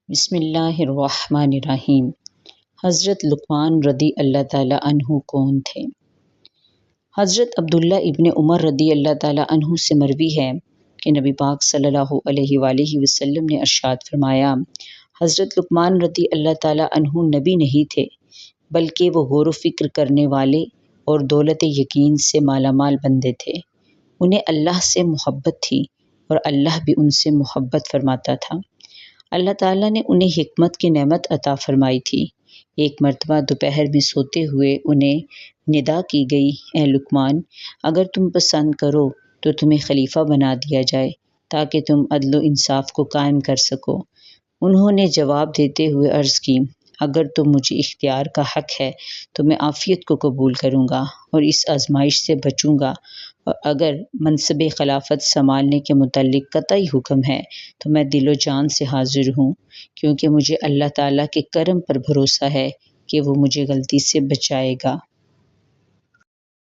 بسم اللہ الرحمن الرحیم۔ حضرت لقمان رضی اللہ تعالیٰ عنہ کون تھے؟ حضرت عبداللہ ابن عمر رضی اللہ تعالیٰ عنہ سے مروی ہے کہ نبی پاک صلی اللہ علیہ وآلہ وسلم نے ارشاد فرمایا، حضرت لقمان رضی اللہ تعالیٰ عنہ نبی نہیں تھے، بلکہ وہ غور و فکر کرنے والے اور دولت یقین سے مالا مال بندے تھے۔ انہیں اللہ سے محبت تھی اور اللہ بھی ان سے محبت فرماتا تھا۔ اللہ تعالیٰ نے انہیں حکمت کی نعمت عطا فرمائی تھی۔ ایک مرتبہ دوپہر میں سوتے ہوئے انہیں ندا کی گئی، اے لقمان، اگر تم پسند کرو تو تمہیں خلیفہ بنا دیا جائے تاکہ تم عدل و انصاف کو قائم کر سکو۔ انہوں نے جواب دیتے ہوئے عرض کی، اگر تم مجھے اختیار کا حق ہے تو میں عافیت کو قبول کروں گا اور اس آزمائش سے بچوں گا، اور اگر منصب خلافت سنبھالنے کے متعلق قطعی حکم ہے تو میں دل و جان سے حاضر ہوں، کیونکہ مجھے اللہ تعالیٰ کے کرم پر بھروسہ ہے کہ وہ مجھے غلطی سے بچائے گا۔